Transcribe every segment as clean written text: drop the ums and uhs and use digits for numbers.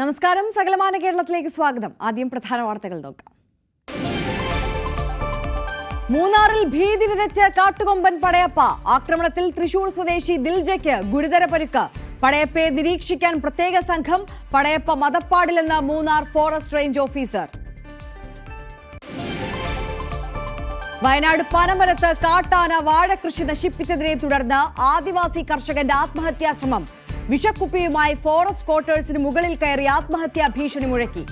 നമസ്കാരം, സകലമാന കേരളത്തിലേക്ക് സ്വാഗതം. ആദ്യം പ്രധാന വാർത്തകൾ നോക്കാം. മൂന്നാറിൽ ഭീതി വിതച്ച് കാട്ടുകൊമ്പൻ പടയപ്പ. ആക്രമണത്തിൽ തൃശൂർ സ്വദേശി ദിൽജയ്ക്ക് ഗുരുതര പരിക്ക്. പടയപ്പയെ നിരീക്ഷിക്കാൻ പ്രത്യേക സംഘം. പടയപ്പ മതപ്പാടിലെന്ന് Munnar forest range officer. Wayanad പനമരത്ത് കാട്ടാന വാഴകൃഷി നശിപ്പിച്ചതിനെ തുടർന്ന് ആദിവാസി കർഷകന്റെ ആത്മഹത്യാശ്രമം. വിഷക്കുപ്പിയുമായി ഫോറസ്റ്റ് ക്വാർട്ടേഴ്സിന് മുകളിൽ കയറി ആത്മഹത്യാ ഭീഷണി മുഴക്കി.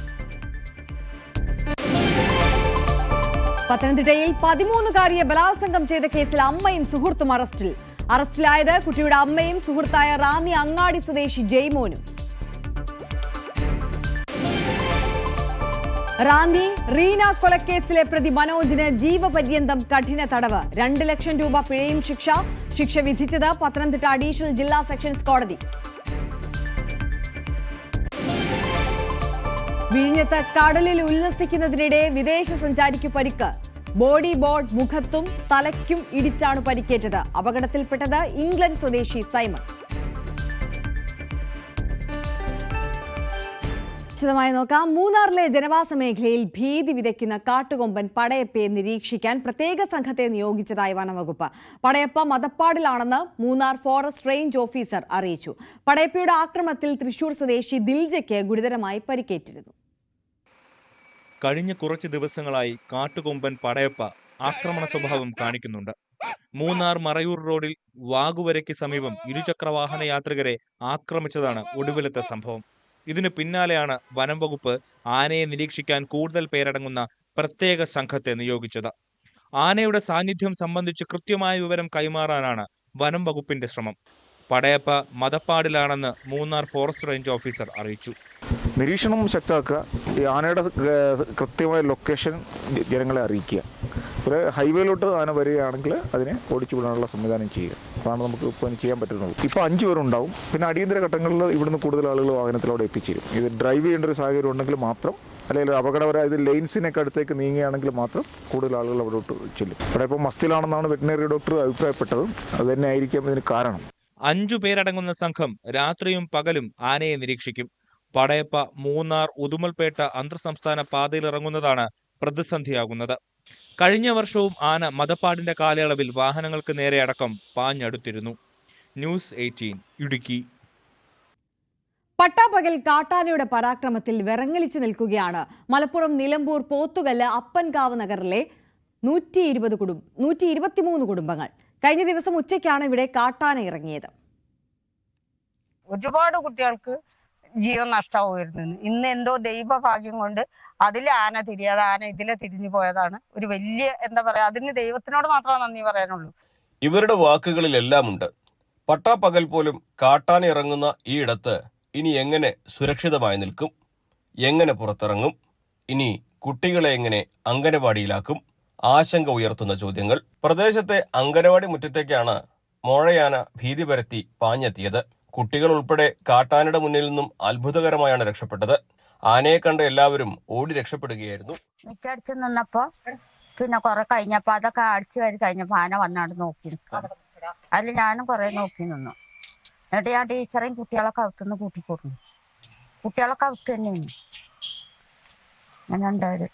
പത്തനംതിട്ടയിൽ 13-കാരിയെ ബലാത്സംഗം ചെയ്ത കേസിൽ അമ്മയും സുഹൃത്തും അറസ്റ്റിലായത് കുട്ടിയുടെ അമ്മയും സുഹൃത്തായ റാന്നി അങ്ങാടി സ്വദേശി ജയ്മോനും. റാന്നി റീന കൊലക്കേസിലെ പ്രതി മനോജിന് ജീവപര്യന്തം കഠിന തടവ്. 2 ലക്ഷം രൂപ പിഴയും ശിക്ഷ വിധിച്ചത് പത്തനംതിട്ട അഡീഷണൽ ജില്ലാ സെഷൻസ് കോടതി. വിഴിഞ്ഞത്ത് കടലിൽ ഉല്ലസിക്കുന്നതിനിടെ വിദേശ സഞ്ചാരിക്ക് പരിക്ക്. ബോഡി ബോർഡ് മുഖത്തും തലയ്ക്കും ഇടിച്ചാണ് പരിക്കേറ്റത്. അപകടത്തിൽപ്പെട്ടത് ഇംഗ്ലണ്ട് സ്വദേശി സൈമൺ. വിശദമായി നോക്കാം. മൂന്നാറിലെ ജനവാസ മേഖലയിൽ ഭീതി വിതയ്ക്കുന്ന കാട്ടുകൊമ്പൻ പടയപ്പയെ നിരീക്ഷിക്കാൻ പ്രത്യേക സംഘത്തെ നിയോഗിച്ചതായി വനംവകുപ്പ്. പടയപ്പ മതപ്പാടിലാണെന്ന് മൂന്നാർ ഫോറസ്റ്റ് റേഞ്ച് ഓഫീസർ അറിയിച്ചു. പടയപ്പയുടെ ആക്രമണത്തിൽ തൃശൂർ സ്വദേശി ദിൽജയ്ക്ക് ഗുരുതരമായി പരിക്കേറ്റിരുന്നു. കഴിഞ്ഞ കുറച്ച് ദിവസങ്ങളായി കാട്ടുകൊമ്പൻ പടയപ്പ ആക്രമണ സ്വഭാവം കാണിക്കുന്നുണ്ട്. മൂന്നാർ മറയൂർ റോഡിൽ വാഗുവരയ്ക്ക് സമീപം ഇരുചക്രവാഹന യാത്രികരെ ആക്രമിച്ചതാണ് ഒടുവിലത്തെ സംഭവം. ഇതിനു പിന്നാലെയാണ് വനം വകുപ്പ് ആനയെ നിരീക്ഷിക്കാൻ കൂടുതൽ പേരടങ്ങുന്ന പ്രത്യേക സംഘത്തെ നിയോഗിച്ചത്. ആനയുടെ സാന്നിധ്യം സംബന്ധിച്ച് കൃത്യമായ വിവരം കൈമാറാനാണ് വനം വകുപ്പിന്റെ ശ്രമം. പടയപ്പ മതപ്പാടിലാണെന്ന് മൂന്നാർ ഫോറസ്റ്റ് റേഞ്ച് ഓഫീസർ അറിയിച്ചു. നിരീക്ഷണം ശക്തമാക്കുക, ഈ ആനയുടെ കൃത്യമായ ലൊക്കേഷൻ ജനങ്ങളെ അറിയിക്കുക. ഒരു ഹൈവേയിലോട്ട് ആന വരികയാണെങ്കിൽ അതിനെ ഓടിച്ചു വിടാനുള്ള സംവിധാനം ചെയ്യുക. അതാണ് നമുക്ക് ഇപ്പോൾ ചെയ്യാൻ പറ്റുന്നത്. ഇപ്പോൾ 5 പേരുണ്ടാവും. പിന്നെ അടിയന്തര ഘട്ടങ്ങളിൽ ഇവിടുന്ന് കൂടുതൽ ആളുകൾ വാഹനത്തിലൂടെ എത്തിച്ചേരും. ഇത് ഡ്രൈവ് ചെയ്യേണ്ട ഒരു സാഹചര്യം ഉണ്ടെങ്കിൽ മാത്രം, അല്ലെങ്കിൽ അപകടപരമായ ഇത് ലെയിൻസിനൊക്കെ അടുത്തേക്ക് നീങ്ങുകയാണെങ്കിൽ മാത്രം കൂടുതൽ ആളുകൾ അവിടോട്ട് ചെല്ലും. ഇവിടെ ഇപ്പോൾ മസ്തിലാണെന്നാണ് വെറ്റിനറി ഡോക്ടർ അഭിപ്രായപ്പെട്ടത്. അത് തന്നെ ആയിരിക്കാം ഇതിന് കാരണം. 5 പേരടങ്ങുന്ന സംഘം രാത്രിയും പകലും ആനയെ നിരീക്ഷിക്കും. പടയപ്പ മൂന്നാർ ഉദുമൽപേട്ട അന്തർ സംസ്ഥാന പാതയിലിറങ്ങുന്നതാണ് പ്രതിസന്ധിയാകുന്നത്. കഴിഞ്ഞ വർഷവും ആന മതപ്പാടിന്റെ കാലയളവിൽ വാഹനങ്ങൾക്ക് നേരെ അടക്കം പാഞ്ഞടുത്തിരുന്നു. ന്യൂസ് 18 ഇടുക്കി. പട്ടാപ്പകൽ കാട്ടാനയുടെ പരാക്രമത്തിൽ വിറങ്ങലിച്ചു നിൽക്കുകയാണ് മലപ്പുറം നിലമ്പൂർ പോത്തുകല്ല് അപ്പൻകാവ് നഗറിലെ 123 കുടുംബങ്ങൾ. കഴിഞ്ഞ ദിവസം ഉച്ചയ്ക്കാണ് ഇവിടെ കാട്ടാന ഇറങ്ങിയത്. ഒരുപാട് കുട്ടികൾക്ക് ജീവൻ നഷ്ടമായിരുന്നു. ഇന്ന് എന്തോ ദൈവഭാഗ്യം കൊണ്ട് അതിലെ ആന തിരിയാതെ ആന ഇതിലെ തിരിഞ്ഞു പോയതാണ്. ഒരു വലിയ എന്താ പറയാ, അതിന് ദൈവത്തിനോട് മാത്രമേ നന്ദി പറയാനുള്ളൂ. ഇവരുടെ വാക്കുകളിലെല്ലാം ഉണ്ട്. പട്ടാപ്പകൽ പോലും കാട്ടാന ഇറങ്ങുന്ന ഈ ഇടത്ത് ഇനി എങ്ങനെ സുരക്ഷിതമായി നിൽക്കും? എങ്ങനെ പുറത്തിറങ്ങും? ഇനി കുട്ടികളെ എങ്ങനെ അംഗനവാടിയിലാക്കും? ആശങ്ക ഉയർത്തുന്ന ചോദ്യങ്ങൾ. പ്രദേശത്തെ അംഗനവാടി മുറ്റത്തേക്കാണ് മോഴയാന ഭീതി പരത്തി പാഞ്ഞെത്തിയത്. കുട്ടികൾ ഉൾപ്പെടെ കാട്ടാനയുടെ മുന്നിൽ നിന്നും അത്ഭുതകരമായാണ് രക്ഷപ്പെട്ടത്. ആനയെ കണ്ട് എല്ലാവരും ഓടി രക്ഷപ്പെടുകയായിരുന്നു. മിറ്റടിച്ച് നിന്നപ്പോ പിന്നെ കുറെ കഴിഞ്ഞപ്പോ അതൊക്കെ അടിച്ചു കയറി കഴിഞ്ഞപ്പോ ആന വന്നാണ്ട് നോക്കി നിൽക്കണം. അതിൽ ഞാനും കുറെ നോക്കി നിന്നു. എന്നിട്ട് ഞാൻ ടീച്ചറേയും കുട്ടികളൊക്കെ അകത്തുനിന്ന് കൂട്ടിക്കൊടുന്നു. കുട്ടികളൊക്കെ അകത്ത് തന്നെയാണ്. അങ്ങനെ ഉണ്ടായത്.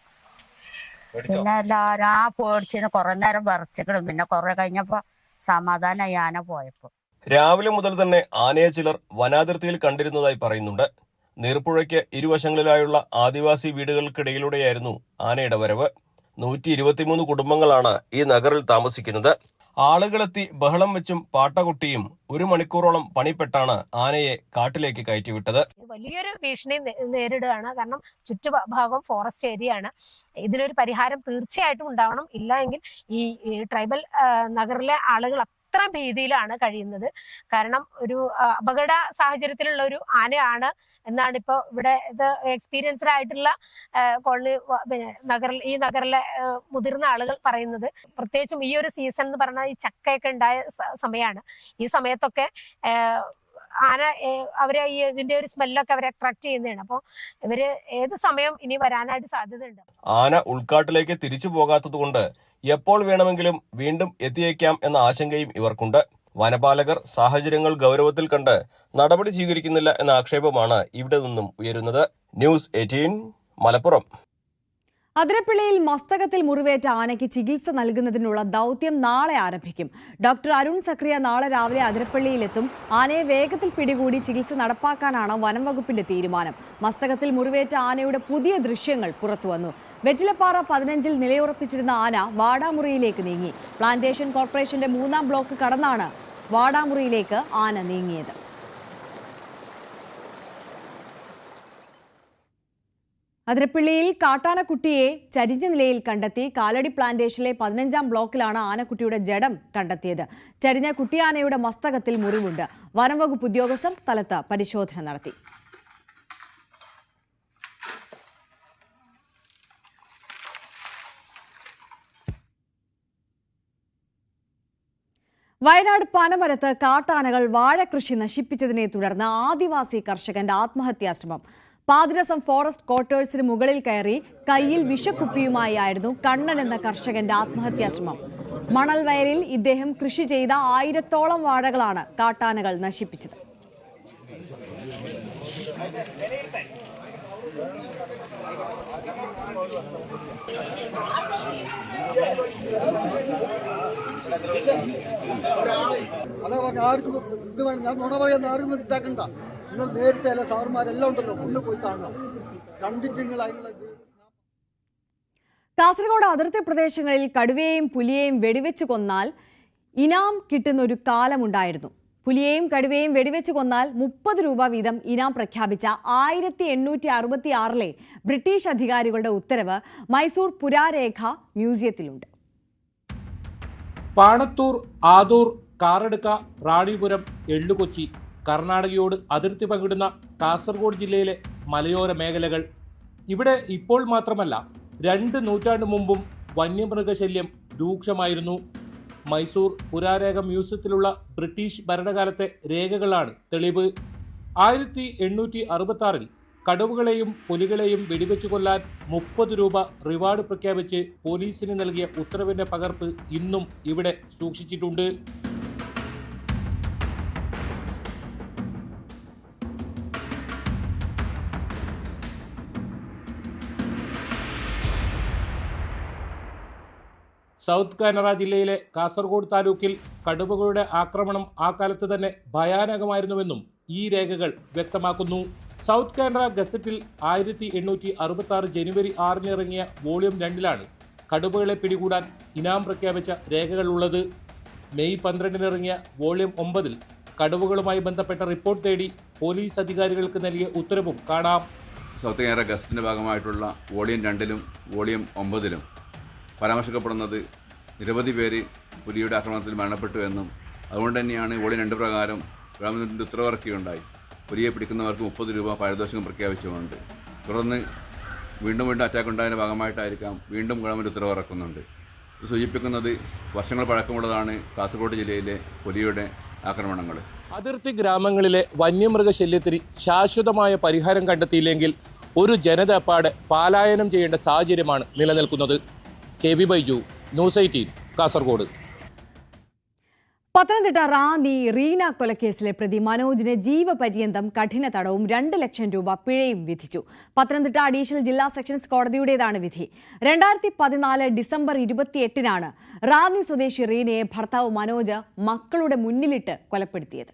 പിന്നെ എല്ലാരും ആ പേടിച്ചിന്ന് കുറെ നേരം വിറച്ചിക്കിടും. പിന്നെ കുറെ കഴിഞ്ഞപ്പോ സമാധാനമായി ആന പോയപ്പോ. രാവിലെ മുതൽ തന്നെ ആനയെ ചിലർ വനാതിർത്തിയിൽ കണ്ടിരുന്നതായി പറയുന്നുണ്ട്. നീർപ്പുഴയ്ക്ക് ഇരുവശങ്ങളിലായുള്ള ആദിവാസി വീടുകൾക്കിടയിലൂടെയായിരുന്നു ആനയുടെ വരവ്. 123 കുടുംബങ്ങളാണ് ഈ നഗറിൽ താമസിക്കുന്നത്. ആളുകളെത്തി ബഹളം വെച്ചും പാട്ടകൊട്ടിയും 1 മണിക്കൂറോളം പണിപ്പെട്ടാണ് ആനയെ കാട്ടിലേക്ക് കയറ്റിവിട്ടത്. വലിയൊരു ഭീഷണി നേരിടുകയാണ്. കാരണം ചുറ്റുഭാഗം ഫോറസ്റ്റ് ഏരിയ ആണ്. ഇതിനൊരു പരിഹാരം തീർച്ചയായിട്ടും ഉണ്ടാവണം. ഇല്ല എങ്കിൽ ഈ ട്രൈബൽ നഗറിലെ ആളുകൾ അത്ര ഭീതിയിലാണ് കഴിയുന്നത്. കാരണം ഒരു അപകട സാഹചര്യത്തിലുള്ള ഒരു ആനയാണ് എന്നാണ് ഇപ്പോൾ ഇവിടെ ഇത് എക്സ്പീരിയൻസ്ഡ് ആയിട്ടുള്ള കോളനി ഈ നഗറിലെ മുതിർന്ന ആളുകൾ പറയുന്നത്. പ്രത്യേകിച്ചും ഈ ഒരു സീസൺ എന്ന് പറഞ്ഞാൽ ഈ ചക്കയൊക്കെ ഉണ്ടായ സമയമാണ്. ഈ സമയത്തൊക്കെ ആന അവരെ ഇതിന്റെ ഒരു സ്മെല്ലൊക്കെ അവരെ അട്രാക്ട് ചെയ്യുന്നതാണ്. അപ്പോൾ ഇവര് ഏത് സമയം ഇനി വരാനായിട്ട് സാധ്യതയുണ്ട്. ആന ഉൾക്കാട്ടിലേക്ക് തിരിച്ചു പോകാത്തത് കൊണ്ട് എപ്പോൾ വേണമെങ്കിലും വീണ്ടും എത്തിയേക്കാം എന്ന ആശങ്കയും ഇവർക്കുണ്ട്. വനപാലകർ സാഹചര്യങ്ങൾ ഗൗരവത്തിൽ കണ്ട് നടപടി സ്വീകരിക്കുന്നില്ല എന്ന ആക്ഷേപമാണ് ഇവിടെ നിന്നും ഉയരുന്നത്. ന്യൂസ് 18 മലപ്പുറം. അതിരപ്പിള്ളിയിൽ മസ്തകത്തിൽ മുറിവേറ്റ ആനയ്ക്ക് ചികിത്സ നൽകുന്നതിനുള്ള ദൗത്യം നാളെ ആരംഭിക്കും. ഡോക്ടർ അരുൺ സക്രിയ നാളെ രാവിലെ അതിരപ്പിള്ളിയിലെത്തും. ആനയെ വേഗത്തിൽ പിടികൂടി ചികിത്സ നടപ്പാക്കാനാണ് വനം വകുപ്പിന്റെ തീരുമാനം. മസ്തകത്തിൽ മുറിവേറ്റ ആനയുടെ പുതിയ ദൃശ്യങ്ങൾ പുറത്തുവന്നു. വെറ്റിലപ്പാറ 15-ൽ നിലയുറപ്പിച്ചിരുന്ന ആന വാടാമുറിയിലേക്ക് നീങ്ങി. പ്ലാന്റേഷൻ കോർപ്പറേഷന്റെ 3-ാം ബ്ലോക്ക് കടന്നാണ് വാടാമുറിയിലേക്ക് ആന നീങ്ങിയത്. അതിരപ്പിള്ളിയിൽ കാട്ടാനക്കുട്ടിയെ ചരിഞ്ഞ നിലയിൽ കണ്ടെത്തി. കാലടി പ്ലാന്റേഷനിലെ 15-ാം ബ്ലോക്കിലാണ് ആനക്കുട്ടിയുടെ ജഡം കണ്ടെത്തിയത്. ചരിഞ്ഞ കുട്ടിയാനയുടെ മസ്തകത്തിൽ മുറിവുണ്ട്. വനംവകുപ്പ് ഉദ്യോഗസ്ഥർ സ്ഥലത്ത് പരിശോധന നടത്തി. വയനാട് പനമരത്ത് കാട്ടാനകൾ വാഴകൃഷി നശിപ്പിച്ചതിനെ തുടർന്ന് ആദിവാസി കർഷകന്റെ ആത്മഹത്യാശ്രമം. പാതിരസം ഫോറസ്റ്റ് ക്വാർട്ടേഴ്സിന് മുകളിൽ കയറി കയ്യിൽ വിഷക്കുപ്പിയുമായി ആയിരുന്നു കണ്ണൻ എന്ന കർഷകന്റെ ആത്മഹത്യാശ്രമം. മണൽ വയലിൽ ഇദ്ദേഹം കൃഷി ചെയ്ത 1000-ഓളം വാഴകളാണ് കാട്ടാനകൾ നശിപ്പിച്ചത്. അതാ പറഞ്ഞ ആർക്കും ഇത് വേണം, ഞാൻ നുണ പറയാൻ ആരും ഇതാക്കണ്ട. നിങ്ങൾ നേരിട്ട് അല്ല സാറുമാരെല്ലാം ഉണ്ടല്ലോ, ഒന്ന് പോയി കാണണം, കണ്ടിട്ട് നിങ്ങൾ അതിനുള്ള. കാസർഗോഡ് അതിർത്തി പ്രദേശങ്ങളിൽ കടുവയെയും പുലിയെയും വെടിവെച്ച് കൊന്നാൽ ഇനാം കിട്ടുന്ന ഒരു കാലമുണ്ടായിരുന്നു. പുലിയെയും കടുവയെയും വെടിവെച്ച് കൊന്നാൽ 30 രൂപ വീതം ഇനാം പ്രഖ്യാപിച്ച 1866-ലെ ബ്രിട്ടീഷ് അധികാരികളുടെ ഉത്തരവ് മൈസൂർ പുരാരേഖ മ്യൂസിയത്തിലുണ്ട്. പാണത്തൂർ, ആദൂർ, കാറടുക്ക, റാണിപുരം, എള്ളുകൊച്ചി കർണാടകയോട് അതിർത്തി പങ്കിടുന്ന കാസർഗോഡ് ജില്ലയിലെ മലയോര മേഖലകൾ. ഇവിടെ ഇപ്പോൾ മാത്രമല്ല 2 നൂറ്റാണ്ട് മുമ്പും വന്യമൃഗശല്യം രൂക്ഷമായിരുന്നു. മൈസൂർ പുരാരേഖ മ്യൂസിയത്തിലുള്ള ബ്രിട്ടീഷ് ഭരണകാലത്തെ രേഖകളാണ് തെളിവ്. 1866-ൽ കടുവകളെയും പുലികളെയും വെടിവെച്ചു കൊല്ലാൻ 30 രൂപ റിവാർഡ് പ്രഖ്യാപിച്ച് പോലീസിന് നൽകിയ ഉത്തരവിന്റെ പകർപ്പ് ഇന്നും ഇവിടെ സൂക്ഷിച്ചിട്ടുണ്ട്. സൗത്ത് കാനറ ജില്ലയിലെ കാസർഗോഡ് താലൂക്കിൽ കടുവകളുടെ ആക്രമണം ആ കാലത്ത് തന്നെ ഭയാനകമായിരുന്നുവെന്നും ഈ രേഖകൾ വ്യക്തമാക്കുന്നു. സൗത്ത് കാനറ ഗസറ്റിൽ 1866 ജനുവരി 6-ന് ഇറങ്ങിയ വോളിയം 2-ലാണ് കടുവകളെ പിടികൂടാൻ ഇനാം പ്രഖ്യാപിച്ച രേഖകളുള്ളത്. മെയ് 12-ന് ഇറങ്ങിയ വോളിയം 9-ൽ കടുവകളുമായി ബന്ധപ്പെട്ട റിപ്പോർട്ട് തേടി പോലീസ് അധികാരികൾക്ക് നൽകിയ ഉത്തരവും കാണാം. സൗത്ത് കാനറ ഗസറ്റിൻ്റെ ഭാഗമായിട്ടുള്ള വോളിയം 2-ലും വോളിയം 9-ലും പരാമർശിക്കപ്പെടുന്നത് നിരവധി പേര് പുലിയുടെ ആക്രമണത്തിൽ മരണപ്പെട്ടു എന്നും അതുകൊണ്ട് തന്നെയാണ് വോളിയം 2 പ്രകാരം ഗവൺമെൻറ്റിൻ്റെ ഉത്തരവിറക്കുകയുണ്ടായി. പുലിയെ പിടിക്കുന്നവർക്ക് 30 രൂപ പാരിതോഷികം പ്രഖ്യാപിച്ചുകൊണ്ട്. തുടർന്ന് വീണ്ടും അറ്റാക്ക് ഉണ്ടായതിൻ്റെ ഭാഗമായിട്ടായിരിക്കാം വീണ്ടും ഗവൺമെൻറ് ഉത്തരവിറക്കുന്നുണ്ട്. ഇത് സൂചിപ്പിക്കുന്നത് വർഷങ്ങൾ പഴക്കമുള്ളതാണ് കാസർഗോഡ് ജില്ലയിലെ പുലിയുടെ ആക്രമണങ്ങൾ. അതിർത്തി ഗ്രാമങ്ങളിലെ വന്യമൃഗശല്യത്തിന് ശാശ്വതമായ പരിഹാരം കണ്ടെത്തിയില്ലെങ്കിൽ ഒരു ജനത അപ്പാടെ പലായനം ചെയ്യേണ്ട സാഹചര്യമാണ് നിലനിൽക്കുന്നത്. KV Baiju, news 18, Kasaragod. പത്തനംതിട്ട റാന്നി റീന കൊലക്കേസിലെ പ്രതി മനോജിന് ജീവപര്യന്തം കഠിന തടവും 2 ലക്ഷം രൂപ പിഴയും വിധിച്ചു. പത്തനംതിട്ട അഡീഷണൽ ജില്ലാ സെഷൻസ് കോടതിയുടേതാണ് വിധി. 2014 ഡിസംബർ 28-നാണ് റാന്നി സ്വദേശി റീനയെ ഭർത്താവ് മനോജ് മക്കളുടെ മുന്നിലിട്ട് കൊലപ്പെടുത്തിയത്.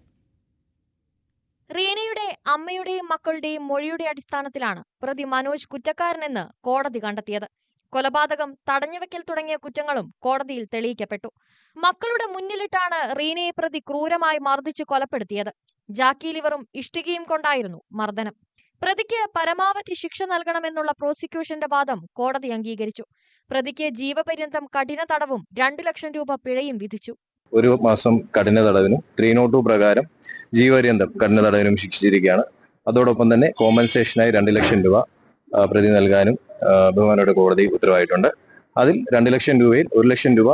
റീനയുടെ അമ്മയുടെയും മക്കളുടെയും മൊഴിയുടെ അടിസ്ഥാനത്തിലാണ് പ്രതി മനോജ് കുറ്റക്കാരനെന്ന് കോടതി കണ്ടെത്തിയത്. കൊലപാതകം, തടഞ്ഞുവെക്കൽ തുടങ്ങിയ കുറ്റങ്ങളും കോടതിയിൽ തെളിയിക്കപ്പെട്ടു. മക്കളുടെ മുന്നിലിട്ടാണ് റീനയെ പ്രതി ക്രൂരമായി മർദ്ദിച്ച് കൊലപ്പെടുത്തിയത്. ജാക്കി ലിവറും ഇഷ്ടികയും കൊണ്ടായിരുന്നു മർദ്ദനം. പ്രതിക്ക് പരമാവധി ശിക്ഷ നൽകണമെന്നുള്ള പ്രോസിക്യൂഷന്റെ വാദം കോടതി അംഗീകരിച്ചു. പ്രതിക്ക് ജീവപര്യന്തം കഠിന തടവും 2 ലക്ഷം രൂപ പിഴയും വിധിച്ചു. 1 മാസം കഠിന തടവിനും 302 പ്രകാരം ജീവപര്യന്തം കഠിന തടവിനും ശിക്ഷിച്ചിരിക്കുകയാണ്. അതോടൊപ്പം തന്നെ കോമ്പൻസേഷനായി 2 ലക്ഷം രൂപ പ്രതി നൽകാനും ബഹുമാനയുടെ കോടതി ഉത്തരവായിട്ടുണ്ട്. അതിൽ 2 ലക്ഷം രൂപയിൽ 1 ലക്ഷം രൂപ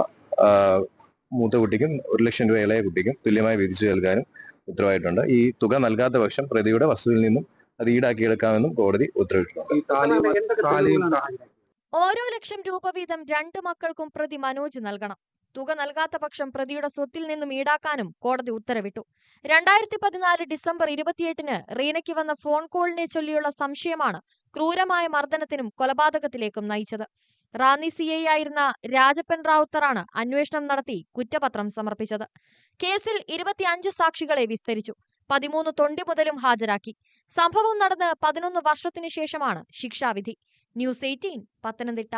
മൂത്ത കുട്ടിക്കും 1 ലക്ഷം രൂപ ഇളയ കുട്ടിക്കും തുല്യമായി വിധിച്ചു നൽകാനും ഉത്തരവായിട്ടുണ്ട്. ഈ തുക നൽകാത്ത പക്ഷം പ്രതിയുടെ വസ്തുവിൽ നിന്നും അത് ഈടാക്കിയെടുക്കാമെന്നും കോടതി ഉത്തരവിട്ടിട്ടുണ്ട്. ഓരോ ലക്ഷം രൂപ വീതം 2 മക്കൾക്കും പ്രതി മനോജ് നൽകണം. തുക നൽകാത്ത പക്ഷം പ്രതിയുടെ സ്വത്തിൽ നിന്നും ഈടാക്കാനും കോടതി ഉത്തരവിട്ടു. 2014 ഡിസംബർ 28-ന് റീനയ്ക്ക് വന്ന ഫോൺ കോളിനെ ചൊല്ലിയുള്ള സംശയമാണ് ക്രൂരമായ മർദ്ദനത്തിനും കൊലപാതകത്തിലേക്കും നയിച്ചത്. റാന്നി CI ആയിരുന്ന രാജപ്പൻ റാവുത്തറാണ് അന്വേഷണം നടത്തി കുറ്റപത്രം സമർപ്പിച്ചത്. കേസിൽ 25 സാക്ഷികളെ വിസ്തരിച്ചു. 13 തൊണ്ടി മുതലും ഹാജരാക്കി. സംഭവം നടന്ന് 11 വർഷത്തിനു ശേഷമാണ് ശിക്ഷാവിധി. ന്യൂസ് 18 പത്തനംതിട്ട.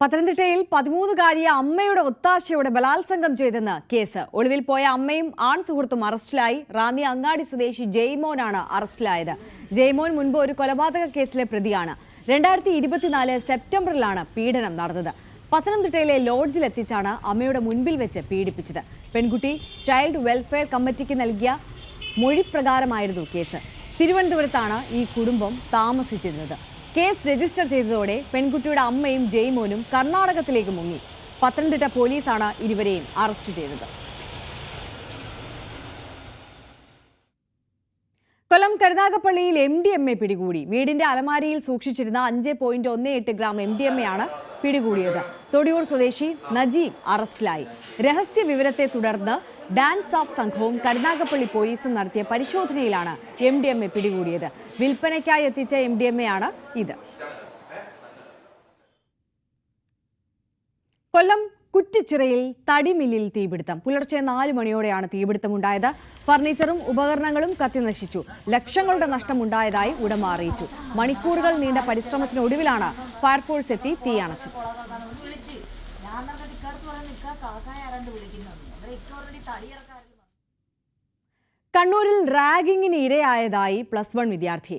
പത്തനംതിട്ടയിൽ 13-കാരിയെ അമ്മയുടെ ഒത്താശയോടെ ബലാത്സംഗം ചെയ്തെന്ന് കേസ്. ഒളിവിൽ പോയ അമ്മയും ആൺ സുഹൃത്തും അറസ്റ്റിലായി. റാന്നി അങ്ങാടി സ്വദേശി ജയ്മോനാണ് അറസ്റ്റിലായത്. ജയ്മോൻ മുൻപ് ഒരു കൊലപാതക കേസിലെ പ്രതിയാണ്. 2024 സെപ്റ്റംബറിലാണ് പീഡനം നടന്നത്. പത്തനംതിട്ടയിലെ ലോഡ്ജിലെത്തിച്ചാണ് അമ്മയുടെ മുൻപിൽ വെച്ച് പീഡിപ്പിച്ചത്. പെൺകുട്ടി ചൈൽഡ് വെൽഫെയർ കമ്മിറ്റിക്ക് നൽകിയ മൊഴിപ്രകാരമായിരുന്നു കേസ്. തിരുവനന്തപുരത്താണ് ഈ കുടുംബം താമസിച്ചിരുന്നത്. കേസ് രജിസ്റ്റർ ചെയ്തതോടെ പെൺകുട്ടിയുടെ അമ്മയും ജയ്മോനും കർണാടകത്തിലേക്ക് മുങ്ങി. പത്തനംതിട്ട പോലീസാണ് ഇരുവരെയും അറസ്റ്റ് ചെയ്തത്. കൊല്ലം കരുനാഗപ്പള്ളിയിൽ MDMA പിടികൂടി. വീടിന്റെ അലമാരിയിൽ സൂക്ഷിച്ചിരുന്ന 5.18 ഗ്രാം MDMA ആണ് പിടികൂടിയത്. തൊടിയൂർ സ്വദേശി നജീം അറസ്റ്റിലായി. രഹസ്യ വിവരത്തെ തുടർന്ന് ഡാൻസ് ഓഫ് സംഘവും കരുനാഗപ്പള്ളി പോലീസും നടത്തിയ പരിശോധനയിലാണ് MDMA പിടികൂടിയത്. വിൽപ്പനയ്ക്കായി എത്തിച്ച MDMA ആണ് ഇത്. കൊല്ലം കുറ്റിച്ചിറയിൽ തടിമില്ലിൽ തീപിടുത്തം. പുലർച്ചെ 4 മണിയോടെയാണ് തീപിടുത്തമുണ്ടായത്. ഫർണിച്ചറും ഉപകരണങ്ങളും കത്തിനശിച്ചു. ലക്ഷങ്ങളുടെ നഷ്ടമുണ്ടായതായി ഉടമ അറിയിച്ചു. മണിക്കൂറുകൾ നീണ്ട പരിശ്രമത്തിനൊടുവിലാണ് ഫയർഫോഴ്സ് എത്തി തീയണച്ചത്. കണ്ണൂരിൽ റാഗിങ്ങിന് ഇരയായതായി +1 വിദ്യാർത്ഥി.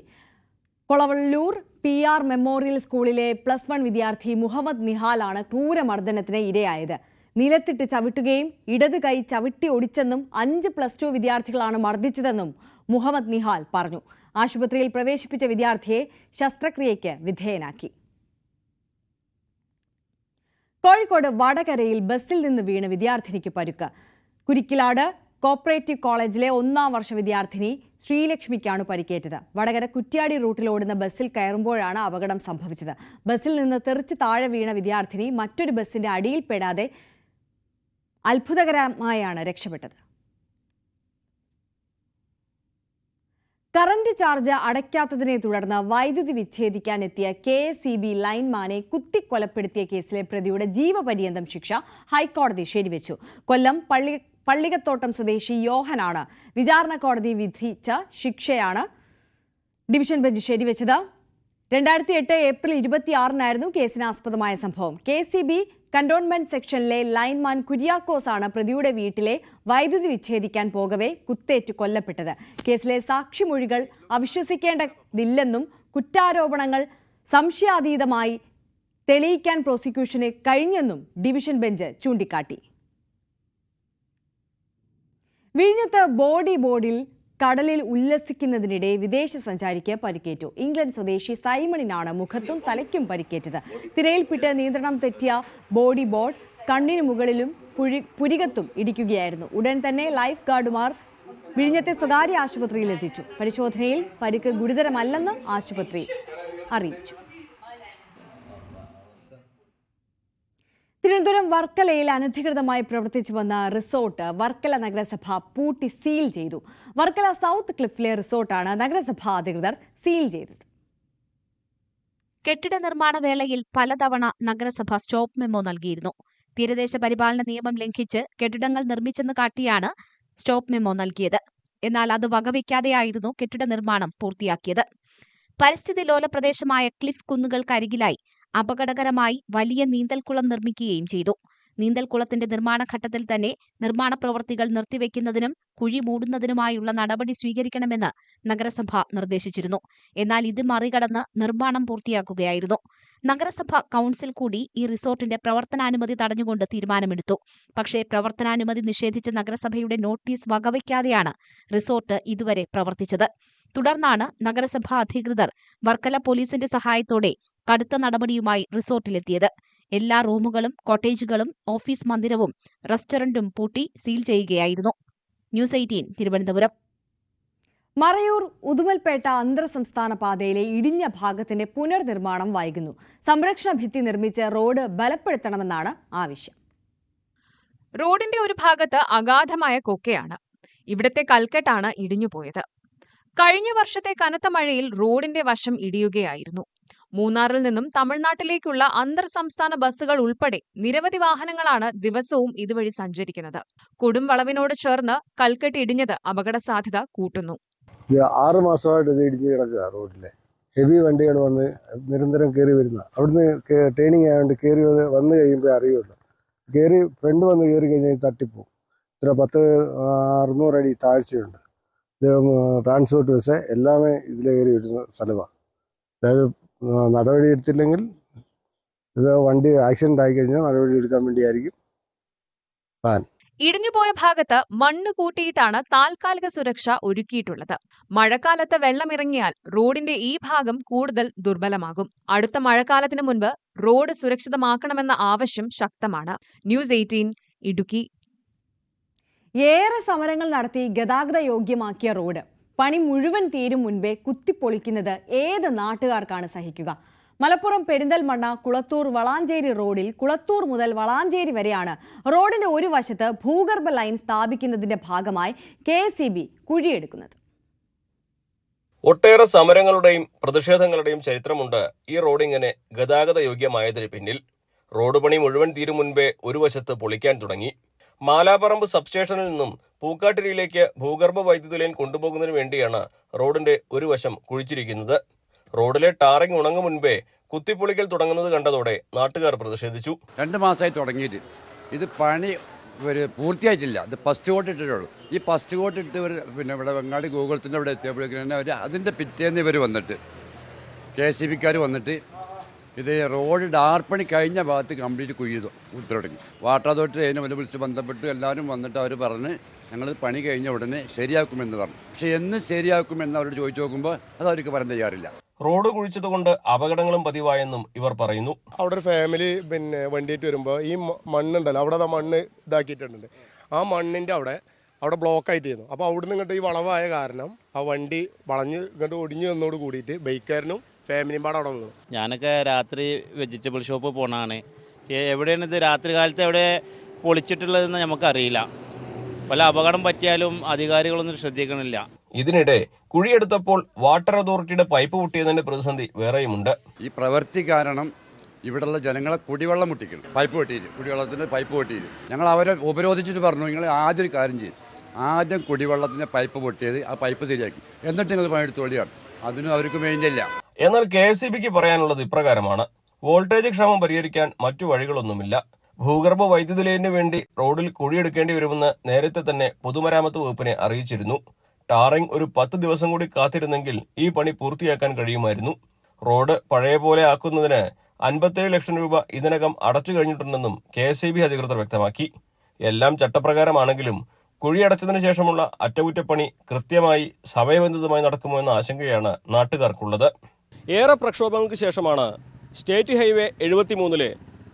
കൊളവള്ളൂർ PR മെമ്മോറിയൽ സ്കൂളിലെ +1 വിദ്യാർത്ഥി മുഹമ്മദ് നിഹാലാണ് ക്രൂരമർദ്ദനത്തിന് ഇരയായത്. നിലത്തിട്ട് ചവിട്ടുകയും ഇടത് കൈ ചവിട്ടി ഒടിച്ചെന്നും 5 +2 വിദ്യാർത്ഥികളാണ് മർദ്ദിച്ചതെന്നും മുഹമ്മദ് നിഹാൽ പറഞ്ഞു. ആശുപത്രിയിൽ പ്രവേശിപ്പിച്ച വിദ്യാർത്ഥിയെ ശസ്ത്രക്രിയയ്ക്ക് വിധേയനാക്കി. കോഴിക്കോട് വടകരയിൽ ബസ്സിൽ നിന്ന് വീണ് വിദ്യാർത്ഥിനിക്ക് പരുക്ക്. കുരിക്കിലാട് കോപ്പറേറ്റീവ് കോളേജിലെ 1ാം വർഷ വിദ്യാർത്ഥിനി ശ്രീലക്ഷ്മിക്കാണ് പരിക്കേറ്റത്. വടകര കുറ്റ്യാടി റൂട്ടിൽ ഓടുന്ന ബസ്സിൽ കയറുമ്പോഴാണ് അപകടം സംഭവിച്ചത്. ബസ്സിൽ നിന്ന് തെറിച്ച് താഴെ വീണ വിദ്യാർത്ഥിനി മറ്റൊരു ബസ്സിന്റെ അടിയിൽപ്പെടാതെ അത്ഭുതകരമായാണ് രക്ഷപ്പെട്ടത്. കറന്റ് ചാർജ് അടയ്ക്കാത്തതിനെ തുടർന്ന് വൈദ്യുതി വിച്ഛേദിക്കാൻ എത്തിയ KSEB ലൈൻമാനെ കുത്തിക്കൊലപ്പെടുത്തിയ കേസിലെ പ്രതിയുടെ ജീവപര്യന്തം ശിക്ഷ ഹൈക്കോടതി ശരിവെച്ചു. കൊല്ലം പള്ളികത്തോട്ടം സ്വദേശി യോഹനാണ് വിചാരണ കോടതി വിധിച്ച ശിക്ഷയാണ് ഡിവിഷൻ ബെഞ്ച് ശരിവെച്ചത്. 2008 ഏപ്രിൽ 26-നായിരുന്നു കേസിനാസ്പദമായ സംഭവം. KSEB കന്റോൺമെന്റ് സെക്ഷനിലെ ലൈൻമാൻ കുര്യാക്കോസ് ആണ് പ്രതിയുടെ വീട്ടിലെ വൈദ്യുതി വിച്ഛേദിക്കാൻ പോകവെ കുത്തേറ്റ് കൊല്ലപ്പെട്ടത്. കേസിലെ സാക്ഷിമൊഴികൾ അവിശ്വസിക്കേണ്ടതില്ലെന്നും കുറ്റാരോപണങ്ങൾ സംശയാതീതമായി തെളിയിക്കാൻ പ്രോസിക്യൂഷന് കഴിഞ്ഞെന്നും ഡിവിഷൻ ബെഞ്ച് ചൂണ്ടിക്കാട്ടി. വിഴിഞ്ഞത്ത് ബോർഡിൽ കടലിൽ ഉല്ലസിക്കുന്നതിനിടെ വിദേശ സഞ്ചാരിക്ക് പരിക്കേറ്റു. ഇംഗ്ലണ്ട് സ്വദേശി സൈമണിനാണ് മുഖത്തും തലയ്ക്കും പരിക്കേറ്റത്. തിരയിൽപ്പെട്ട് നിയന്ത്രണം തെറ്റിയ ബോർഡ് കണ്ണിനു മുകളിലും പുരികത്തും ഇടിക്കുകയായിരുന്നു. ഉടൻ തന്നെ ലൈഫ് ഗാർഡുമാർ വിഴിഞ്ഞത്തെ സ്വകാര്യ ആശുപത്രിയിൽ എത്തിച്ചു. പരിശോധനയിൽ പരിക്ക് ഗുരുതരമല്ലെന്ന് ആശുപത്രി അറിയിച്ചു. തിരുവനന്തപുരം വർക്കലയിൽ അനധികൃതമായി പ്രവർത്തിച്ചു വന്ന റിസോർട്ട് വർക്കല നഗരസഭ പൂട്ടി സീൽ ചെയ്തു. വർക്കല സൗത്ത് ക്ലിഫിലെ റിസോർട്ടാണ് നഗരസഭാ അധികൃതർ സീൽ ചെയ്തത്. കെട്ടിട നിർമ്മാണ വേളയിൽ പലതവണ നഗരസഭ സ്റ്റോപ്പ് മെമ്മോ നൽകിയിരുന്നു. തീരദേശ പരിപാലന നിയമം ലംഘിച്ച് കെട്ടിടങ്ങൾ നിർമ്മിച്ചെന്ന് കാട്ടിയാണ് സ്റ്റോപ്പ് മെമ്മോ നൽകിയത്. എന്നാൽ അത് വകവയ്ക്കാതെയായിരുന്നു കെട്ടിട നിർമ്മാണം പൂർത്തിയാക്കിയത്. പരിസ്ഥിതി ലോല പ്രദേശമായ ക്ലിഫ് കുന്നുകൾക്കരികിലായി അപകടകരമായി വലിയ നീന്തൽക്കുളം നിർമ്മിക്കുകയും ചെയ്തു. നീന്തൽക്കുളത്തിന്റെ നിർമ്മാണ ഘട്ടത്തിൽ തന്നെ നിർമ്മാണ പ്രവൃത്തികൾ നിർത്തിവെക്കുന്നതിനും കുഴി മൂടുന്നതിനുമായുള്ള നടപടി സ്വീകരിക്കണമെന്ന് നഗരസഭ നിർദ്ദേശിച്ചിരുന്നു. എന്നാൽ ഇത് മറികടന്ന് നിർമ്മാണം പൂർത്തിയാക്കുകയായിരുന്നു. നഗരസഭ കൌൺസിൽ കൂടി ഈ റിസോർട്ടിന്റെ പ്രവർത്തനാനുമതി തടഞ്ഞുകൊണ്ട് തീരുമാനമെടുത്തു. പക്ഷേ പ്രവർത്തനാനുമതി നിഷേധിച്ച നഗരസഭയുടെ നോട്ടീസ് വകവയ്ക്കാതെയാണ് റിസോർട്ട് ഇതുവരെ പ്രവർത്തിച്ചത്. തുടർന്നാണ് നഗരസഭാ അധികൃതർ വർക്കല പോലീസിന്റെ സഹായത്തോടെ കടുത്ത നടപടിയുമായി റിസോർട്ടിലെത്തിയത്. എല്ലാ റൂമുകളും കോട്ടേജുകളും ഓഫീസ് മന്ദിരവും റെസ്റ്റോറന്റും പൂട്ടി സീൽ ചെയ്യുകയായിരുന്നു. ന്യൂസ് 18 തിരുവനന്തപുരം. മറയൂർ ഉദുമൽപേട്ട അന്തർ സംസ്ഥാന പാതയിലെ ഇടിഞ്ഞ ഭാഗത്തിന്റെ പുനർനിർമ്മാണം വൈകുന്നു. സംരക്ഷണ ഭിത്തി നിർമ്മിച്ച് റോഡ് ബലപ്പെടുത്തണമെന്നാണ് ആവശ്യം. റോഡിന്റെ ഒരു ഭാഗത്ത് അഗാധമായ കൊക്കയാണ്. ഇവിടത്തെ കൽക്കെട്ടാണ് ഇടിഞ്ഞുപോയത്. കഴിഞ്ഞ വർഷത്തെ കനത്ത മഴയിൽ റോഡിന്റെ വശം ഇടിയുകയായിരുന്നു. മൂന്നാറിൽ നിന്നും തമിഴ്നാട്ടിലേക്കുള്ള അന്തർ സംസ്ഥാന ബസ്സുകൾ ഉൾപ്പെടെ നിരവധി വാഹനങ്ങളാണ് ദിവസവും ഇതുവഴി സഞ്ചരിക്കുന്നത്. കൊടും വളവിനോട് ചേർന്ന് കൽക്കെട്ട് ഇടിഞ്ഞത് അപകട സാധ്യത കൂട്ടുന്നു. 6 മാസമായിട്ട് ഇത് ഇടിഞ്ഞ് കിടക്കുക. റോഡിലെ ഹെവി വണ്ടികൾ വന്ന് നിരന്തരം കയറി വരുന്ന, അവിടുന്ന് ട്രെയിനിങ് ആയതുകൊണ്ട് കയറി വന്ന് കഴിയുമ്പോൾ അറിയുള്ളൂ. ഫ്രണ്ട് വന്ന് കയറി കഴിഞ്ഞാൽ തട്ടിപ്പോവും. ഇത്ര 600 അടി താഴ്ചയുണ്ട്. ഇത് ട്രാൻസ്പോർട്ട് ബസ് എല്ലാമേ ഇതിൽ കയറി വരുന്ന സ്ഥലമാണ്. അതായത് നടപടി എടുത്തില്ലെങ്കിൽ ഇത് വണ്ടി ആക്സിഡന്റ് ആയി കഴിഞ്ഞാൽ നടപടി എടുക്കാൻ വേണ്ടിയായിരിക്കും പ്ലാൻ. ഇടിഞ്ഞുപോയ ഭാഗത്ത് മണ്ണ് കൂട്ടിയിട്ടാണ് താൽക്കാലിക സുരക്ഷ ഒരുക്കിയിട്ടുള്ളത്. മഴക്കാലത്ത് വെള്ളമിറങ്ങിയാൽ റോഡിന്റെ ഈ ഭാഗം കൂടുതൽ ദുർബലമാകും. അടുത്ത മഴക്കാലത്തിന് മുൻപ് റോഡ് സുരക്ഷിതമാക്കണമെന്ന ആവശ്യം ശക്തമാണ്. ന്യൂസ് 18 ഇടുക്കി. ഏറെ സമരങ്ങൾ നടത്തി ഗതാഗത യോഗ്യമാക്കിയ റോഡ് പണി മുഴുവൻ തീരും മുൻപേ കുത്തിപ്പൊളിക്കുന്നത് ഏത് നാട്ടുകാർക്കാണ് സഹിക്കുക? മലപ്പുറം പെരിന്തൽമണ്ണ കുളത്തൂർ വളാഞ്ചേരി റോഡിൽ കുളത്തൂർ മുതൽ വളാഞ്ചേരി വരെയാണ് റോഡിന്റെ ഒരു വശത്ത് ഭൂഗർഭ ലൈൻ സ്ഥാപിക്കുന്നതിന്റെ ഭാഗമായി KSEB കുഴിയെടുക്കുന്നത്. ഒട്ടേറെ സമരങ്ങളുടെയും പ്രതിഷേധങ്ങളുടെയും ചരിത്രമുണ്ട് ഈ റോഡ് ഇങ്ങനെ ഗതാഗത യോഗ്യമായതിന് പിന്നിൽ. റോഡ് പണി മുഴുവൻ തീരും മുൻപേ ഒരു വശത്ത് പൊളിക്കാൻ തുടങ്ങി. മാലാപ്പറമ്പ് സബ്സ്റ്റേഷനിൽ നിന്നും പൂക്കാട്ടിരിയിലേക്ക് ഭൂഗർഭ വൈദ്യുതി ലൈൻ കൊണ്ടുപോകുന്നതിന് വേണ്ടിയാണ് റോഡിന്റെ ഒരു വശം കുഴിച്ചിരിക്കുന്നത്. റോഡിലെ ടാറിംഗ് ഉണങ്ങും മുൻപേ കുത്തിപ്പൊളിക്കൽ തുടങ്ങുന്നത് കണ്ടതോടെ നാട്ടുകാർ പ്രതിഷേധിച്ചു. 2 മാസമായി തുടങ്ങിയിട്ട് ഇത് പണി പൂർത്തിയായിട്ടില്ല. ഇത് ഫസ്റ്റ് കോട്ട് ഇട്ടിട്ടുള്ളൂ. ഈ ഫസ്റ്റ് കോട്ട് ഇട്ട് ഇവിടെ വെങ്ങാടി ഗോകുളത്തിൻ്റെ അവിടെ എത്തിയപ്പോഴേക്കും അതിൻ്റെ പിറ്റേന്ന് ഇവർ വന്നിട്ട് KSEBക്കാർ വന്നിട്ട് ഇത് റോഡ് ഡാർപ്പണി കഴിഞ്ഞ ഭാഗത്ത് കംപ്ലീറ്റ് കുഴിതു തുടങ്ങി. വാട്ടർ അതോറിറ്റി അതിനെ വിളിച്ച് ബന്ധപ്പെട്ടു. എല്ലാവരും വന്നിട്ട് അവർ പറഞ്ഞ് ഞങ്ങൾ പണി കഴിഞ്ഞ ഉടനെ ശരിയാക്കുമെന്ന് പറഞ്ഞു. പക്ഷെ എന്ന് ശരിയാക്കുമെന്ന് അവരോട് ചോദിച്ചു നോക്കുമ്പോൾ അത് അവർക്ക് പറയാൻ തയ്യാറില്ല. റോഡ് കുഴിച്ചതുകൊണ്ട് അപകടങ്ങളും പതിവായെന്നും ഇവർ പറയുന്നു. അവിടെ ഒരു ഫാമിലി വണ്ടിയിട്ട് വരുമ്പോൾ ഈ മണ്ണുണ്ടല്ലോ, അവിടെ മണ്ണ് ഇതാക്കിയിട്ടുണ്ട്. ആ മണ്ണിൻ്റെ അവിടെ ബ്ലോക്ക് ആയിട്ട് ചെയ്യുന്നു. അപ്പോൾ അവിടുന്ന് ഇങ്ങോട്ട് ഈ വളവായ കാരണം ആ വണ്ടി വളഞ്ഞ് ഇങ്ങോട്ട് ഒടിഞ്ഞു വന്നോട് കൂടിയിട്ട് ബൈക്കാരനും ഫാമിലിയും പാടെ അവിടെ വീണു. ഞാനൊക്കെ രാത്രി വെജിറ്റബിൾ ഷോപ്പ് പോണതാണ്. എവിടെയാണ് ഇത് രാത്രി കാലത്ത് എവിടെ പൊളിച്ചിട്ടുള്ളതെന്ന് നമുക്കറിയില്ല. പല അപകടം പറ്റിയാലും അധികാരികളൊന്നും ശ്രദ്ധിക്കണില്ല. ഇതിനിടെ കുഴിയെടുത്തപ്പോൾ വാട്ടർ അതോറിറ്റിയുടെ പൈപ്പ് പൊട്ടിയതിന്റെ പ്രതിസന്ധി വേറെയുമുണ്ട്. ഈ പ്രവൃത്തി കാരണം ഇവിടെയുള്ള ജനങ്ങളെ കുടിവെള്ളം മുട്ടിക്കണം. പൈപ്പ് പൊട്ടിയിട്ട് കുടിവെള്ളത്തിൻ്റെ പൈപ്പ് പൊട്ടിയിട്ട് ഞങ്ങൾ അവരെ ഉപരോധിച്ചിട്ട് പറഞ്ഞു, നിങ്ങൾ ആദ്യം ഒരു കാര്യം ചെയ്യും, ആദ്യം കുടിവെള്ളത്തിൻ്റെ പൈപ്പ് പൊട്ടിയത് ആ പൈപ്പ് ശരിയാക്കി, എന്നിട്ട് നിങ്ങൾ പണിയെടുത്തോളിയാണ്. അതിനും അവർക്ക് വേണ്ടിയില്ല. എന്നാൽ KSEBക്ക് പറയാനുള്ളത് ഇപ്രകാരമാണ്. വോൾട്ടേജ് ക്ഷാമം പരിഹരിക്കാൻ മറ്റു വഴികളൊന്നുമില്ല. ഭൂഗർഭ വൈദ്യുതി ലൈനിന് വേണ്ടി റോഡിൽ കുഴിയെടുക്കേണ്ടി വരുമെന്ന് നേരത്തെ തന്നെ പൊതുമരാമത്ത് വകുപ്പിനെ അറിയിച്ചിരുന്നു. ടാറിംഗ് ഒരു 10 ദിവസം കൂടി കാത്തിരുന്നെങ്കിൽ ഈ പണി പൂർത്തിയാക്കാൻ കഴിയുമായിരുന്നു. റോഡ് പഴയ പോലെ ആക്കുന്നതിന് 57 ലക്ഷം രൂപ ഇതിനകം അടച്ചു കഴിഞ്ഞിട്ടുണ്ടെന്നും KSEB അധികൃതർ വ്യക്തമാക്കി. എല്ലാം ചട്ടപ്രകാരമാണെങ്കിലും കുഴിയടച്ചതിനു ശേഷമുള്ള അറ്റകുറ്റപ്പണി കൃത്യമായി സമയബന്ധിതമായി നടക്കുമോ എന്ന ആശങ്കയാണ് നാട്ടുകാർക്കുള്ളത്. ഏറെ പ്രക്ഷോഭങ്ങൾക്ക് ശേഷമാണ് സ്റ്റേറ്റ് ഹൈവേ 73-ലെ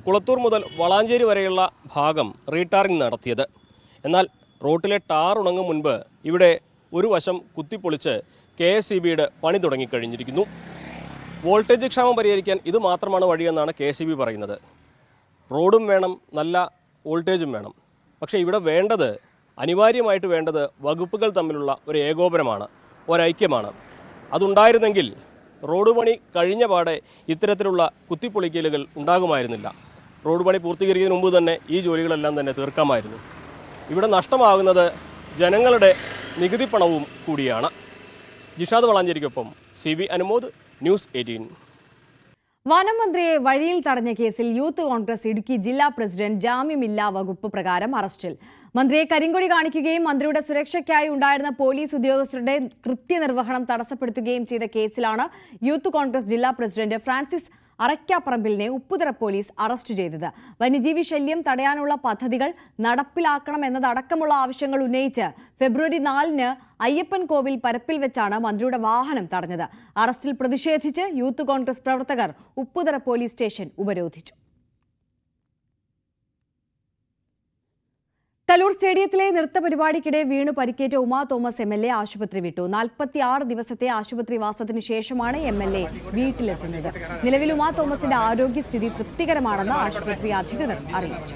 കുളത്തൂർ മുതൽ വളാഞ്ചേരി വരെയുള്ള ഭാഗം റീടാറിംഗ് നടത്തിയത്. എന്നാൽ റോട്ടിലെ ടാർ ഉണങ്ങും മുൻപ് ഇവിടെ ഒരു വശം കുത്തിപ്പൊളിച്ച് KSEBയുടെ പണി തുടങ്ങിക്കഴിഞ്ഞിരിക്കുന്നു. വോൾട്ടേജ് ക്ഷാമം പരിഹരിക്കാൻ ഇത് മാത്രമാണ് വഴിയെന്നാണ് KSEB പറയുന്നത്. റോഡും വേണം, നല്ല വോൾട്ടേജും വേണം. പക്ഷേ ഇവിടെ അനിവാര്യമായിട്ട് വേണ്ടത് വകുപ്പുകൾ തമ്മിലുള്ള ഒരു ഏകോപനമാണ്, ഒരൈക്യമാണ്. അതുണ്ടായിരുന്നെങ്കിൽ റോഡ് പണി കഴിഞ്ഞ പാടെ ഇത്തരത്തിലുള്ള കുത്തിപ്പൊളിക്കലുകൾ ഉണ്ടാകുമായിരുന്നില്ല. റോഡ് പണി പൂർത്തീകരിക്കുന്നതിന് മുമ്പ് തന്നെ ഈ ജോലികളെല്ലാം തന്നെ തീർക്കാമായിരുന്നു. ഇവിടെ നഷ്ടമാകുന്നത് ജനങ്ങളുടെ നികുതി പണവും കൂടിയാണ്. ജിഷാദ് വളാഞ്ചേരിക്കൊപ്പം CB അനുമോദ്, ന്യൂസ് 18. വനം മന്ത്രിയെ വഴിയിൽ തടഞ്ഞ കേസിൽ യൂത്ത് കോൺഗ്രസ് ഇടുക്കി ജില്ലാ പ്രസിഡന്റ് ജാമ്യമില്ലാ വകുപ്പ് പ്രകാരം അറസ്റ്റിൽ. മന്ത്രിയെ കരിങ്കൊടി കാണിക്കുകയും മന്ത്രിയുടെ സുരക്ഷയ്ക്കായി ഉണ്ടായിരുന്ന പോലീസ് ഉദ്യോഗസ്ഥരുടെ കൃത്യനിർവഹണം തടസ്സപ്പെടുത്തുകയും ചെയ്ത കേസിലാണ് യൂത്ത് കോൺഗ്രസ് ജില്ലാ പ്രസിഡന്റ് ഫ്രാൻസിസ് അറയ്ക്കാപ്പറമ്പിലിനെ ഉപ്പുതറ പോലീസ് അറസ്റ്റ് ചെയ്തത്. വന്യജീവി ശല്യം തടയാനുള്ള പദ്ധതികൾ നടപ്പിലാക്കണമെന്നതടക്കമുള്ള ആവശ്യങ്ങൾ ഉന്നയിച്ച് ഫെബ്രുവരി 4-ന് അയ്യപ്പൻ കോവിൽ പരപ്പിൽ വെച്ചാണ് മന്ത്രിയുടെ വാഹനം തടഞ്ഞത്. അറസ്റ്റിൽ പ്രതിഷേധിച്ച് യൂത്ത് കോൺഗ്രസ് പ്രവർത്തകർ ഉപ്പുതറ പോലീസ് സ്റ്റേഷൻ ഉപരോധിച്ചു. കലൂർ സ്റ്റേഡിയത്തിലെ നൃത്ത പരിപാടിക്കിടെ വീണു പരിക്കേറ്റ ഉമാ തോമസ് MLA ആശുപത്രി വിട്ടു. 46 ദിവസത്തെ ആശുപത്രിവാസത്തിന് ശേഷമാണ് MLA വീട്ടിലെത്തുന്നത്. നിലവിൽ ഉമാ തോമസിന്റെ ആരോഗ്യസ്ഥിതി തൃപ്തികരമാണെന്ന് ആശുപത്രി അധികൃതർ അറിയിച്ചു.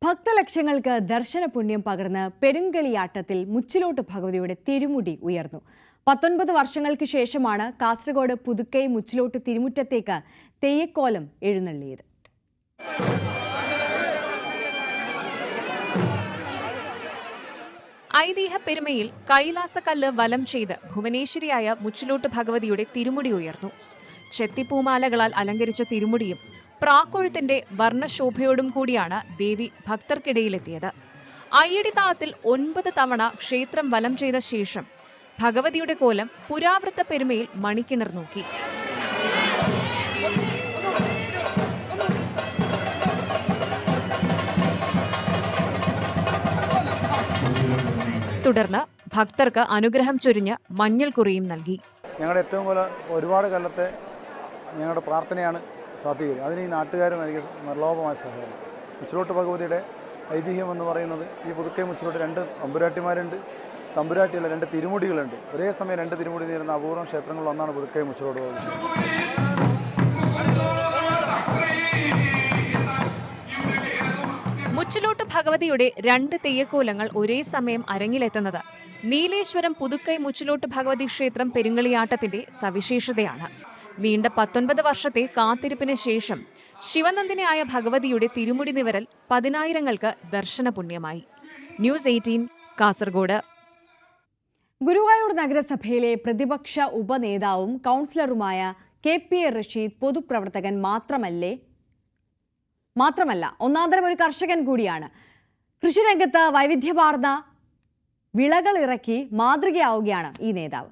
ഭക്തലക്ഷങ്ങൾക്ക് ദർശന പുണ്യം പകർന്ന് പെരുങ്കളിയാട്ടത്തിൽ മുച്ചിലോട്ട് ഭഗവതിയുടെ തിരുമുടി ഉയർന്നു. 19 വർഷങ്ങൾക്ക് ശേഷമാണ് കാസർഗോഡ് പുതുക്കൈ മുച്ചിലോട്ട് തിരുമുറ്റത്തേക്ക് തെയ്യക്കോലം എഴുന്നള്ളിയത്. ഐതിഹ്യ പെരുമയിൽ കൈലാസക്കല്ല് വലം ചെയ്ത് ഭുവനേശ്വരിയായ മുച്ചിലോട്ട് ഭഗവതിയുടെ തിരുമുടി ഉയർന്നു. ചെത്തിപ്പൂമാലകളാൽ അലങ്കരിച്ച തിരുമുടിയും പ്രാക്കൊഴുത്തിന്റെ വർണ്ണശോഭയോടും കൂടിയാണ് ദേവി ഭക്തർക്കിടയിലെത്തിയത്. അയ്യടി താളത്തിൽ 9 തവണ ക്ഷേത്രം വലം ചെയ്ത ശേഷം ഭഗവതിയുടെ കോലം പുരാവൃത്ത പെരുമയിൽ മണിക്കിണർ നോക്കി. തുടർന്ന് ഭക്തർക്ക് അനുഗ്രഹം ചൊരിഞ്ഞ് മഞ്ഞൾ കുറിയും നൽകി. ഞങ്ങളുടെ ഏറ്റവും ഒരുപാട് കാലത്തെ ഞങ്ങളുടെ പ്രാർത്ഥനയാണ് സാധിക്കുന്നത്. അതിന് ഈ നാട്ടുകാർ നൽകിയ നിർലോഭമായ സഹകരണം. മുച്ചിലോട്ട് ഭഗവതിയുടെ ഐതിഹ്യം എന്ന് പറയുന്നത് ഈ പുതുക്കൈ മുച്ചിലോട്ട് 2 തമ്പുരാട്ടിമാരുണ്ട്. തമ്പുരാട്ടിയുള്ള 2 തിരുമുടികളുണ്ട്. ഒരേ സമയം 2 തിരുമുടി നേരുന്ന അപൂർവം ക്ഷേത്രങ്ങളിൽ ഒന്നാണ് പുതുക്കൈ മുച്ചിലോട്ട് ഭഗവതി. മുച്ചിലോട്ട് ഭഗവതിയുടെ 2 തെയ്യക്കോലങ്ങൾ ഒരേ സമയം അരങ്ങിലെത്തുന്നത് നീലേശ്വരം പുതുക്കൈ മുച്ചിലോട്ട് ഭഗവതി ക്ഷേത്രം പെരുങ്കളിയാട്ടത്തിന്റെ സവിശേഷതയാണ്. നീണ്ട 19 വർഷത്തെ കാത്തിരിപ്പിന് ശേഷം ശിവനന്ദിനിയായ ഭഗവതിയുടെ തിരുമുടി നിവരൽ 10,000ങ്ങൾക്ക് ദർശന പുണ്യമായി. ന്യൂസ് 18 കാസർഗോഡ്. ഗുരുവായൂർ നഗരസഭയിലെ പ്രതിപക്ഷ ഉപനേതാവും കൗൺസിലറുമായ KP റഷീദ് പൊതുപ്രവർത്തകൻ മാത്രമല്ല ഒന്നാന്തരം ഒരു കർഷകൻ കൂടിയാണ്. കൃഷിരംഗത്ത് വൈവിധ്യമാർന്ന വിളകൾ ഇറക്കി മാതൃകയാവുകയാണ് ഈ നേതാവ്.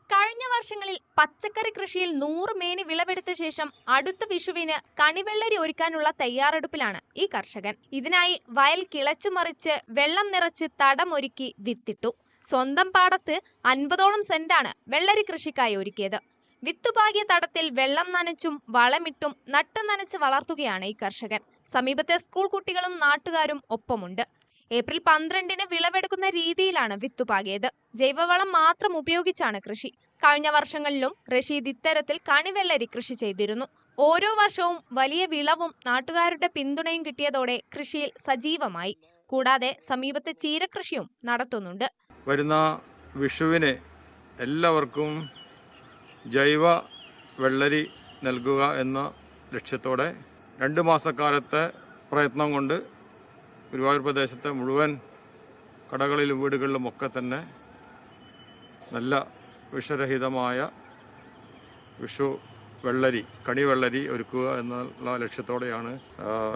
കഴിഞ്ഞ വർഷങ്ങളിൽ പച്ചക്കറി കൃഷിയിൽ 100 മേനി വിളവെടുത്ത ശേഷം അടുത്ത വിഷുവിന് കണിവെള്ളരി ഒരുക്കാനുള്ള തയ്യാറെടുപ്പിലാണ് ഈ കർഷകൻ. ഇതിനായി വയൽ കിളച്ചുമറിച്ച് വെള്ളം നിറച്ച് തടമൊരുക്കി വിത്തിട്ടു. സ്വന്തം പാടത്ത് 50ഓളം സെന്റാണ് വെള്ളരി കൃഷിക്കായി ഒരുക്കിയത്. വിത്തുപാകിയ തടത്തിൽ വെള്ളം നനച്ചും വളമിട്ടും നട്ട് നനച്ച് വളർത്തുകയാണ് ഈ കർഷകൻ. സമീപത്തെ സ്കൂൾ കുട്ടികളും നാട്ടുകാരും ഒപ്പമുണ്ട്. ഏപ്രിൽ 12-ന് വിളവെടുക്കുന്ന രീതിയിലാണ് വിത്തുപാകിയത്. ജൈവവളം മാത്രം ഉപയോഗിച്ചാണ് കൃഷി. കഴിഞ്ഞ വർഷങ്ങളിലും റഷീദ് ഇത്തരത്തിൽ കണിവെള്ളരി കൃഷി ചെയ്തിരുന്നു. ഓരോ വർഷവും വലിയ വിളവും നാട്ടുകാരുടെ പിന്തുണയും കിട്ടിയതോടെ കൃഷിയിൽ സജീവമായി. കൂടാതെ സമീപത്തെ ചീരകൃഷിയും നടത്തുന്നുണ്ട്. വരുന്ന വിഷുവിന് എല്ലാവർക്കും ജൈവ വെള്ളരി നൽകുക എന്ന ലക്ഷ്യത്തോടെ 2 മാസക്കാലത്തെ പ്രയത്നം കൊണ്ട് ഗുരുവായൂർ പ്രദേശത്തെ മുഴുവൻ കടകളിലും വീടുകളിലും ഒക്കെ തന്നെ നല്ല വിഷരഹിതമായ വിഷു വെള്ളരി കണിവെള്ളരി ഒരുക്കുക എന്നുള്ള ലക്ഷ്യത്തോടെയാണ്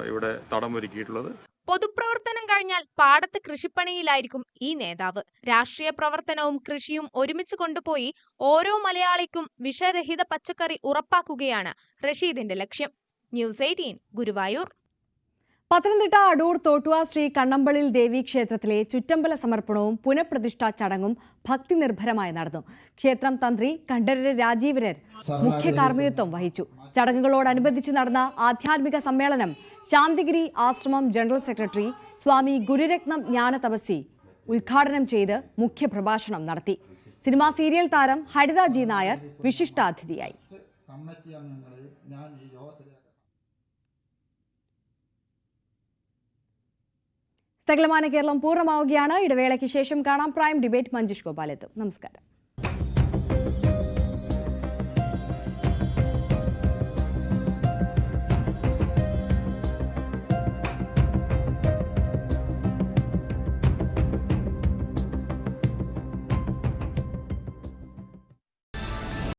ഇവിടെ തടമൊരുക്കിയിട്ടുള്ളത്. പൊതുപ്രവർത്തനം കഴിഞ്ഞാൽ പാടത്ത് കൃഷിപ്പണിയിലായിരിക്കും ഈ നേതാവ്. രാഷ്ട്രീയ പ്രവർത്തനവും കൃഷിയും ഒരുമിച്ച് കൊണ്ടുപോയി ഓരോ മലയാളിക്കും വിഷരഹിത പച്ചക്കറി ഉറപ്പാക്കുകയാണ് റഷീദിന്റെ ലക്ഷ്യം. ന്യൂസ് 18 ഗുരുവായൂർ. പത്തനംതിട്ട അടൂർ തോട്ടുവ ശ്രീ കണ്ണമ്പളിൽ ദേവി ക്ഷേത്രത്തിലെ ചുറ്റമ്പല സമർപ്പണവും പുനഃപ്രതിഷ്ഠാ ചടങ്ങും ഭക്തി നിർഭരമായി നടന്നു. ക്ഷേത്രം തന്ത്രി കണ്ഠരര് രാജീവരർ മുഖ്യ കാർമ്മികത്വം വഹിച്ചു. ചടങ്ങുകളോടനുബന്ധിച്ച് നടന്ന ആധ്യാത്മിക സമ്മേളനം ശാന്തിഗിരി ആശ്രമം ജനറൽ സെക്രട്ടറി സ്വാമി ഗുരുരത്നം ജ്ഞാനതപസി ഉദ്ഘാടനം ചെയ്ത് മുഖ്യപ്രഭാഷണം നടത്തി. സിനിമാ സീരിയൽ താരം ഹരിത ജി നായർ വിശിഷ്ടാതിഥിയായി. സകലമാന കേരളം പൂർണ്ണമാവുകയാണ്. ഇടവേളയ്ക്ക് ശേഷം കാണാം പ്രൈം ഡിബേറ്റ്. മഞ്ജുഷ് ഗോപാൽ എത്തും. നമസ്കാരം.